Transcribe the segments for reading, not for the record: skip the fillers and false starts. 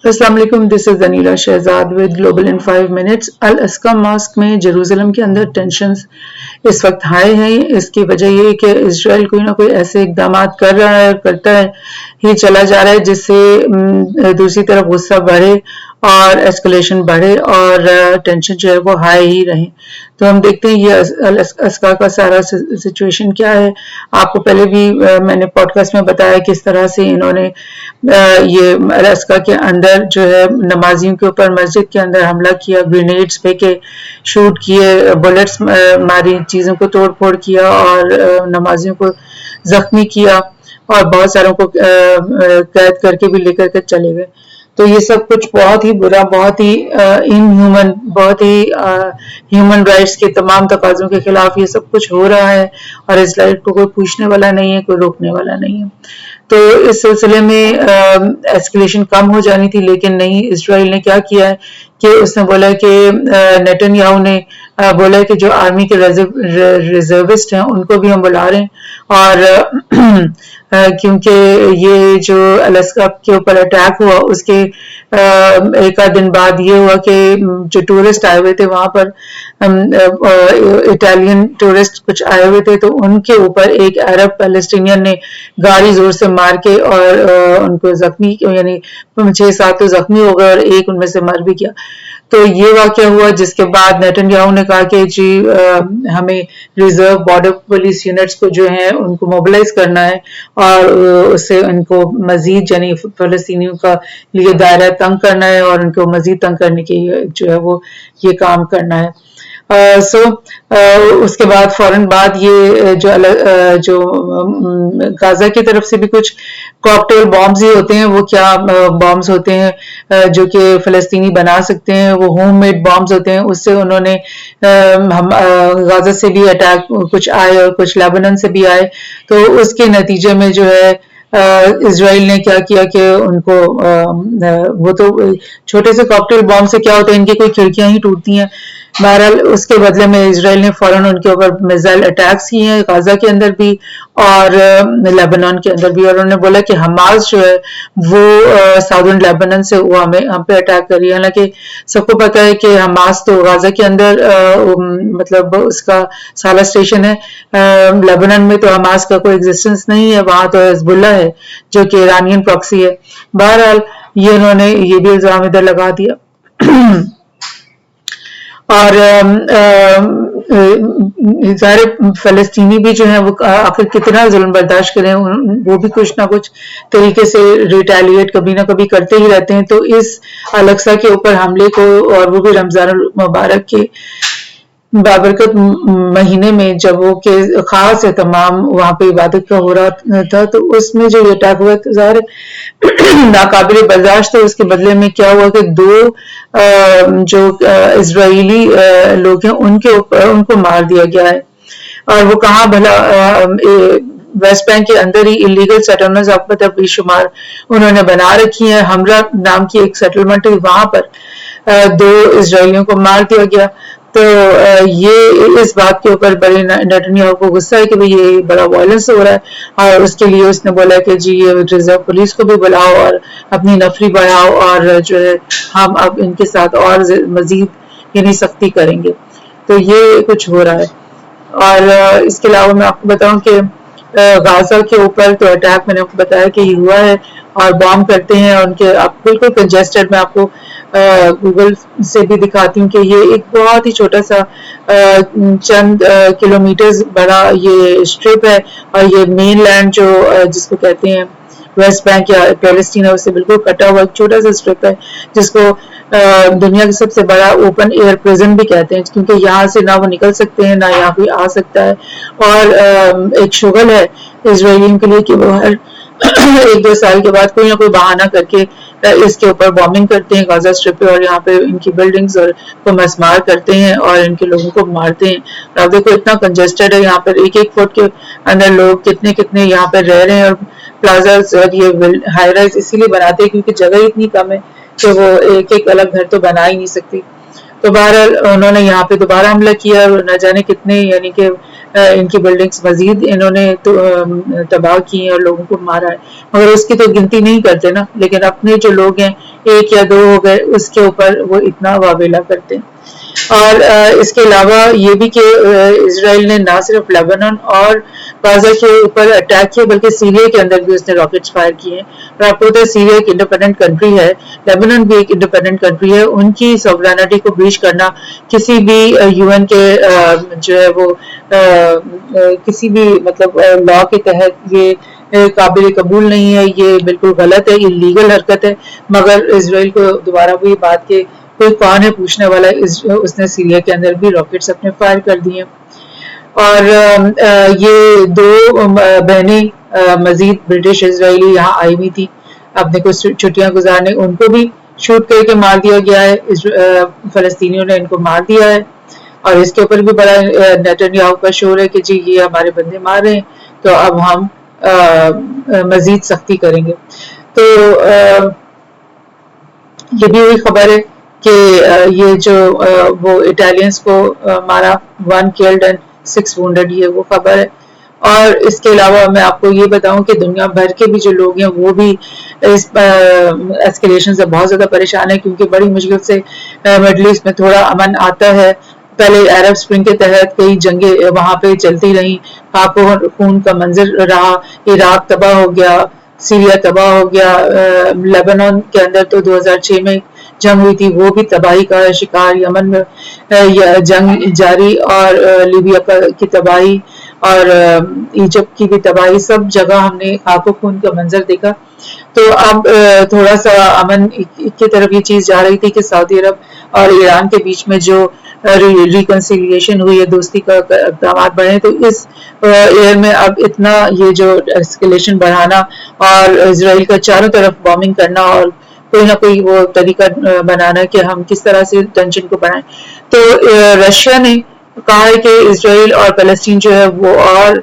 السلام علیکم، this is Anila Shahzad with global in 5 minutes. الاسکا ماسک میں جیروزلم کے اندر ٹینشنز اس وقت ہائی ہیں۔ اس کی وجہ یہ ہے کہ اسرائیل کوئی نہ کوئی ایسے اقدامات کر رہا ہے اور کرتا ہے ہی چلا جا رہا ہے جس سے دوسری طرف غصہ بڑھے اور ایسکلیشن بڑھے اور ٹینشن جو ہے وہ ہائی ہی رہیں۔ تو ہم دیکھتے ہیں یہ الاسکا کا سارا سچویشن کیا ہے۔ آپ کو پہلے بھی میں نے پوڈ کاسٹ میں بتایا کس طرح سے انہوں نے یہ الاسکا کے اندر جو ہے نمازیوں کے اوپر مسجد کے اندر حملہ کیا، گرینیڈز پھینکے، شوٹ کیے، بلٹس ماری، چیزوں کو توڑ پھوڑ کیا اور نمازیوں کو زخمی کیا اور بہت ساروں کو قید کر کے بھی لے کر کے چلے گئے۔ تو یہ سب کچھ بہت ہی برا، بہت ہی ان ہیومن، بہت ہی ہیومن رائٹس کے تمام تقاضوں کے خلاف یہ سب کچھ ہو رہا ہے اور اسرائیل کو کوئی پوچھنے والا نہیں ہے، کوئی روکنے والا نہیں ہے۔ تو اس سلسلے میں ایسکلیشن کم ہو جانی تھی، لیکن نہیں۔ اسرائیل نے کیا کیا ہے کہ اس نے بولا کہ نیتن یاہو نے بولا کہ جو آرمی کے ریزروسٹ ہیں ان کو بھی ہم بلا رہے ہیں، اور کیونکہ یہ جو الاسکا کے اوپر اٹیک ہوا اس کے ایک آدھ دن بعد یہ ہوا کہ جو ٹورسٹ آئے ہوئے تھے وہاں پر، اٹالین ٹورسٹ کچھ آئے ہوئے تھے، تو ان کے اوپر ایک عرب پیلسٹینین نے گاڑی زور سے مار کے اور ان کو زخمی، یعنی 6-7 تو زخمی ہو گئے اور ایک ان میں سے مر بھی گیا۔ تو یہ واقعہ ہوا جس کے بعد نیتن یاہو نے کہا کہ جی ہمیں ریزرو بارڈر پولیس یونٹس کو جو ہیں ان کو موبلائز کرنا ہے اور اس سے ان کو مزید، یعنی فلسطینیوں کا لیے دائرہ تنگ کرنا ہے اور ان کو مزید تنگ کرنے کے جو ہے وہ یہ کام کرنا ہے۔ اس کے بعد فوراً بعد یہ جو غازہ کی طرف سے بھی کچھ کاکٹیل بامز ہی ہوتے ہیں، وہ کیا بامز ہوتے ہیں جو کہ فلسطینی بنا سکتے ہیں، وہ ہوم میڈ بامز ہوتے ہیں، اس سے انہوں نے غازہ سے بھی اٹیک کچھ آئے اور کچھ لیبنان سے بھی آئے۔ تو اس کے نتیجے میں جو ہے اسرائیل نے کیا کیا کہ ان کو وہ تو چھوٹے سے کاکٹیل بام سے کیا ہوتا ہے، ان کی کوئی کھڑکیاں ہی ٹوٹتی ہیں۔ بہرحال اس کے بدلے میں اسرائیل نے فوراً ان کے اوپر میزائل اٹیکس کیے ہیں، غازہ کے اندر بھی اور لیبنان کے اندر بھی، اور انہوں نے بولا کہ حماس جو ہے وہ ساؤدرن لیبنان سے وہ ہم پہ اٹیک کر رہی ہے۔ حالانکہ سب کو پتا ہے کہ حماس تو غازہ کے اندر مطلب اس کا سالہ اسٹیشن ہے، لیبنان میں تو حماس کا کوئی ایگزسٹنس نہیں ہے، وہاں تو حزب اللہ ہے جو کہ ایرانین پراکسی ہے۔ بہرحال یہ انہوں نے یہ بھی الزام ادھر لگا دیا۔ اور ظاہر فلسطینی بھی جو ہیں وہ آخر کتنا ظلم برداشت کریں، وہ بھی کچھ نہ کچھ طریقے سے ریٹیلیٹ کبھی نہ کبھی کرتے ہی رہتے ہیں۔ تو اس الاقصی کے اوپر حملے کو، اور وہ بھی رمضان المبارک کے بابرکت مہینے میں جب وہ کہ خاص اہتمام وہاں پہ عبادت کا ہو رہا تھا، تو اس میں جو یہ اٹیک ہوا تو ظاہر ناقابل برداشت ہے۔ اس کے بدلے میں کیا ہوا کہ 2 جو اسرائیلی لوگ ہیں ان کو مار دیا گیا ہے، اور وہ کہاں بھلا ویسٹ بینک کے اندر ہی اللیگل سیٹلمنٹس، آپ کو پتہ ہے بے شمار انہوں نے بنا رکھی ہیں۔ ہمرا نام کی ایک سیٹلمنٹ ہے، وہاں پر 2 اسرائیلیوں کو مار دیا گیا۔ تو یہ اس بات کے اوپر بڑے نیتن یاہو کو غصہ ہے کہ یہ بڑا وائلنس ہو رہا ہے، اور اس کے لیے اس نے بولا کہ جی یہ ریزرو پولیس کو بھی بلاؤ اور اپنی نفری بڑھاؤ، اور جو ہے ہم اب ان کے ساتھ اور مزید یعنی سختی کریں گے۔ تو یہ کچھ ہو رہا ہے۔ اور اس کے علاوہ میں آپ کو بتاؤں کہ غازہ کے اوپر تو اٹیک میں نے آپ کو بتایا کہ یہ ہوا ہے، اور بام کرتے ہیں ان کے، آپ بالکل کنجسٹڈ، میں آپ کو گوگل سے بھی دکھاتی ہوں کہ یہ ایک بہت ہی چھوٹا سا چند کلومیٹرز بڑا یہ اسٹرپ ہے، اور یہ مین لینڈ جو جس کو کہتے ہیں ویسٹ بینک یا پیلسٹین ہے، اس سے بالکل کٹا ہوا ایک چھوٹا سا اسٹرپ ہے، جس کو دنیا کا سب سے بڑا اوپن ایئر پریزن بھی کہتے ہیں، کیونکہ یہاں سے نہ وہ نکل سکتے ہیں نہ یہاں کوئی آ سکتا ہے۔ اور ایک شغل ہے اسرائیلیوں کے لیے کہ وہ ہر 1-2 سال کے بعد کوئی نہ کوئی بہانہ کر کے اس کے اوپر بامبنگ کرتے ہیں غازہ اسٹرپ پہ، اور یہاں پہ ان کی بلڈنگز کو مسمار کرتے ہیں اور ان کے لوگوں کو مارتے ہیں۔ اب دیکھو اتنا کنجسٹڈ ہے یہاں پر، 1-1 فٹ کے اندر لوگ کتنے یہاں پہ رہ رہے ہیں، اور پلازاز اور یہ ہائی رائز اسی لیے بناتے ہیں کیونکہ جگہ اتنی کم ہے کہ وہ ایک الگ گھر تو بنا ہی نہیں سکتی۔ تو بہرحال انہوں نے یہاں پہ دوبارہ حملہ کیا، اور نہ جانے کتنے یعنی کہ ان کی بلڈنگز مزید انہوں نے تباہ کی ہیں اور لوگوں کو مارا ہے، مگر اس کی تو گنتی نہیں کرتے نا، لیکن اپنے جو لوگ ہیں 1 یا 2 ہو گئے اس کے اوپر وہ اتنا واویلا کرتے ہیں۔ اور اس کے علاوہ یہ بھی کہ اسرائیل نے نہ صرف لیبنان اور غزہ کے اوپر اٹیک کیا بلکہ سیریا کے اندر بھی اس نے راکٹس فائر کیے ہیں، اور آپ کو پتہ ہے سیریا ایک انڈیپینڈنٹ کنٹری ہے، لیبنان بھی ایک انڈیپینڈنٹ کنٹری ہے، ان کی سوورینٹی کو بریچ کرنا کسی بھی یو این کے جو ہے وہ کسی بھی مطلب لا کے تحت یہ قابل قبول نہیں ہے، یہ بالکل غلط ہے، یہ لیگل حرکت ہے، مگر اسرائیل کو دوبارہ وہی بات کہ کوئی کون ہے پوچھنے والا، اس نے سیریا کے اندر بھی راکٹس اپنے فائر کر دیے۔ اور یہ 2 بہنیں مزید برٹش اسرائیلی یہاں آئی ہوئی تھی اپنے کچھ چھٹیاں گزارنے، ان کو بھی شوٹ کر کے مار دیا گیا ہے، فلسطینیوں نے ان کو مار دیا ہے، اور اس کے اوپر بھی بڑا نیتن یاہو کا شور ہے کہ جی یہ ہمارے بندے مار رہے ہیں تو اب ہم مزید سختی کریں گے۔ تو یہ بھی وہی خبر ہے کہ یہ جو وہ اٹالینس کو مارا 1 killed and 6 wounded، یہ وہ خبر ہے۔ اور اس کے علاوہ میں آپ کو یہ بتاؤں کہ دنیا بھر کے بھی جو لوگ ہیں وہ بھی اس ایسکیلیشن سے بہت زیادہ پریشان ہے، کیونکہ بڑی مشکل سے مڈل ایسٹ میں تھوڑا امن آتا ہے۔ پہلے عرب اسپرنگ کے تحت کئی جنگیں وہاں پہ چلتی رہیں، خاک و خون کا منظر رہا، عراق تباہ ہو گیا، سیریا تباہ ہو گیا، لیبنان کے اندر تو 2006 میں جنگ ہوئی تھی وہ بھی تباہی کا شکار، یمن میں جنگ جاری، اور لیبیا کی تباہی اور ایجپٹ کی بھی تباہی، سب جگہ ہم نے خاک و خون کا منظر دیکھا۔ تو اب تھوڑا سا امن کی طرف یہ چیز جا رہی تھی کہ سعودی عرب اور ایران کے بیچ میں جو ریکنسیلیشن ہوئی ہے، دوستی کا اقدامات بڑھے، تو اس ایئر میں اب اتنا یہ جو ایسکیلیشن بڑھانا اور اسرائیل کا چاروں طرف بامبنگ کرنا اور کوئی نہ کوئی وہ طریقہ بنانا کہ ہم کس طرح سے ٹینشن کو بڑھائیں۔ تو رشیا نے کہا ہے کہ اسرائیل اور فلسطین جو ہے وہ اور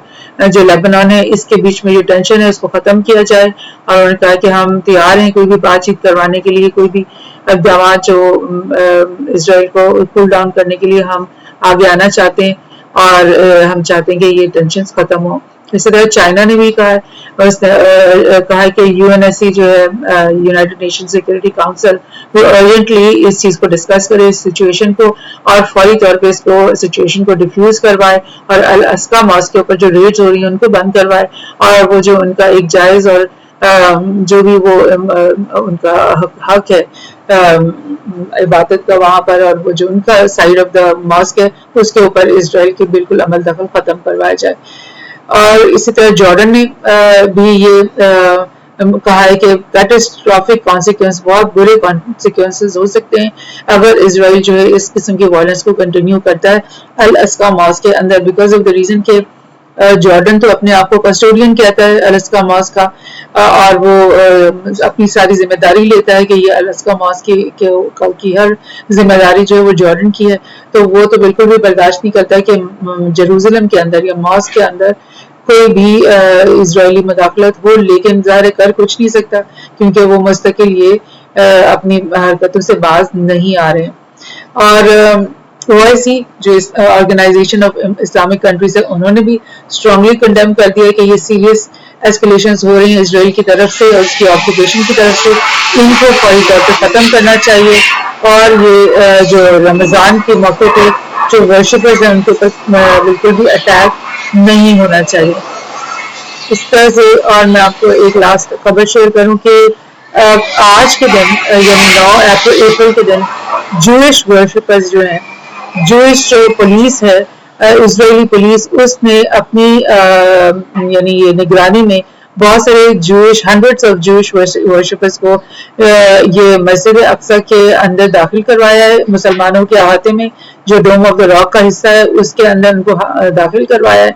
جو لیبنان ہے اس کے بیچ میں جو ٹینشن ہے اس کو ختم کیا جائے، اور انہوں نے کہا کہ ہم تیار ہیں کوئی بھی بات چیت کروانے کے لیے، کوئی بھی اقدامات جو اسرائیل کو کول ڈاؤن کرنے کے لیے ہم آگے آنا چاہتے ہیں، اور ہم چاہتے ہیں کہ یہ ٹینشنز ختم ہوں۔ اسی طرح چائنا نے بھی کہا ہے، اور اس نے کہا ہے کہ یو این ایس سی جو ہے یونائٹڈ نیشن سیکورٹی کاؤنسل وہ ارجنٹلی اس چیز کو ڈسکس کرے، اس سچویشن کو، اور فوری طور پہ اس کو سچویشن کو ڈیفیوز کروائے، اور الاقصی ماسک کے اوپر جو ریڈز ہو رہی ہیں ان کو بند کروائے، اور وہ جو ان کا ایک جائز اور جو بھی وہ ان کا حق ہے عبادت کا وہاں پر، اور وہ جو ان کا سائڈ آف دا ماسک ہے اس کے اوپر اسرائیل کی بالکل عمل دخل ختم کروایا جائے۔ اور اسی طرح جارڈن نے بھی یہ کہا ہے کہ کیٹاسٹرافک کانسیکوینس، بہت برے کانسیکوینسز ہو سکتے ہیں اگر اسرائیل جو ہے اس قسم کی وائلنس کو کنٹینیو کرتا ہے الاقصی ماسک کے اندر، بیکاز آف دا ریزن کہ جارڈن تو اپنے آپ کو کسٹوڈین کہتا ہے الاقصی ماسک کا، اور وہ اپنی ساری ذمہ داری لیتا ہے کہ یہ الاقصی ماسک کی ہر ذمہ داری جو ہے وہ جارڈن کی ہے، تو وہ تو بالکل بھی برداشت نہیں کرتا کہ جیروزلم کے اندر یا ماسک کے اندر کوئی بھی اسرائیلی مداخلت ہو، لیکن ظاہر کر کچھ نہیں سکتا کیونکہ وہ مستقل یہ اپنی حرکتوں سے باز نہیں آ رہے ہیں۔ اور OIC جو آرگنائزیشن آف اسلامک کنٹریز ہے، انہوں نے بھی اسٹرانگلی کنڈیم کر دیا کہ یہ سیریس ایسکیلیشنز ہو رہی ہیں اسرائیل کی طرف سے اور اس کی آکوپیشن کی طرف سے، ان کو فوری طور پہ ختم کرنا چاہیے، اور یہ جو رمضان کے موقع پہ جو ورشپرز ہیں ان کے اوپر بالکل بھی اٹیک نہیں ہونا چاہیے۔ اس طرح سے، اور میں آپ کو ایک لاسٹ خبر شیئر کروں کہ آج کے دن یعنی 9 اپریل کے دن جوئش ورشپرز جو ہیں، جوئش جو پولیس ہے اسرائیلی پولیس، اس نے اپنی یعنی یہ نگرانی میں بہت سارے Jewish hundreds of Jewish worshippers کو یہ مسجد اقصی کے اندر داخل کروایا ہے، مسلمانوں کے احاطے میں جو ڈوم آف دا راک کا حصہ ہے اس کے اندر ان کو داخل کروایا ہے،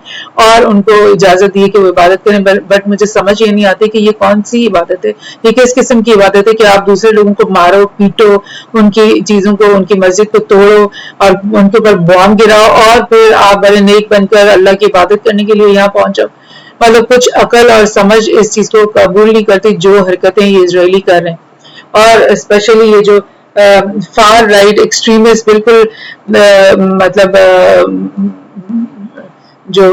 اور ان کو اجازت دی کہ وہ عبادت کریں، بٹ مجھے سمجھ یہ نہیں آتی کہ یہ کون سی عبادت ہے، یہ کس قسم کی عبادت ہے کہ آپ دوسرے لوگوں کو مارو پیٹو، ان کی چیزوں کو، ان کی مسجد کو توڑو اور ان کے اوپر بام گراؤ، اور پھر آپ بڑے نیک بن کر اللہ کی عبادت کرنے کے لیے یہاں پہنچو۔ مطلب کچھ عقل اور سمجھ اس چیز کو قبول نہیں کرتی جو حرکتیں یہ اسرائیلی کر رہے ہیں، اور اسپیشلی یہ جو فار رائٹ ایکسٹریمسٹ بالکل مطلب جو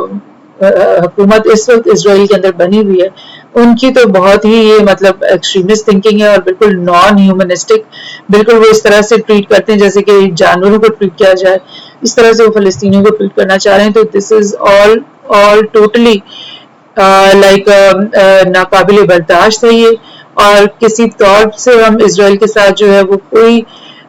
حکومت اس وقت اسرائیل کے اندر بنی ہوئی ہے ان کی تو بہت ہی یہ مطلب ایکسٹریمسٹ تھنکنگ ہے اور بالکل نان ہیومنسٹک، بالکل وہ اس طرح سے ٹریٹ کرتے ہیں جیسے کہ جانوروں کو ٹریٹ کیا جائے، اس طرح سے وہ فلسطینیوں کو ٹریٹ کرنا چاہ رہے ہیں. تو دس از آل ٹوٹلی لائک ناقابل برداشت ہے یہ، اور کسی طور سے ہم اسرائیل کے ساتھ جو ہے وہ کوئی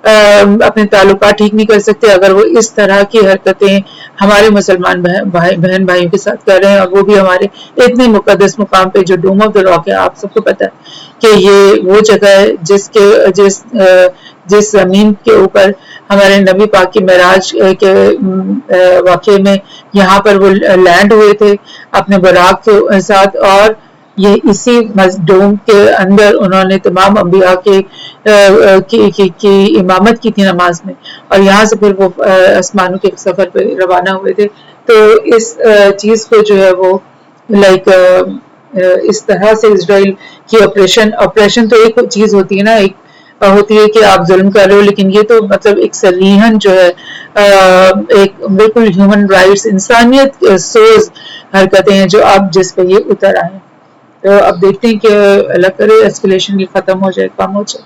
اپنے تعلقات ٹھیک نہیں کر سکتے اگر وہ اس طرح کی حرکتیں ہمارے مسلمان بہن بھائیوں کے ساتھ کر رہے ہیں، اور وہ بھی ہمارے اتنے مقدس مقام پہ جو ڈوم آف دا راک ہے. آپ سب کو پتہ ہے کہ یہ وہ جگہ ہے جس زمین کے اوپر ہمارے نبی پاک کی معراج کے واقعے میں یہاں پر وہ لینڈ ہوئے تھے اپنے براق کے ساتھ، اور یہ اسی ڈوم کے اندر انہوں نے تمام انبیاء کی امامت کی تھی نماز میں، اور یہاں سے پھر وہ آسمانوں کے سفر پہ روانہ ہوئے تھے. تو اس چیز کو جو ہے وہ لائک اس طرح سے اسرائیل کی آپریشن تو ایک چیز ہوتی ہے نا، ایک ہوتی ہے کہ آپ ظلم کر رہے ہو، لیکن یہ تو مطلب ایک صریحاً جو ہے ایک بالکل ہیومن رائٹس انسانیت سوز حرکتیں ہیں جو اب جس پہ یہ اتر آئے ہیں. تو اب دیکھتے ہیں کہ اللہ کرے ایسکلیشن یہ ختم ہو جائے، کم ہو جائے.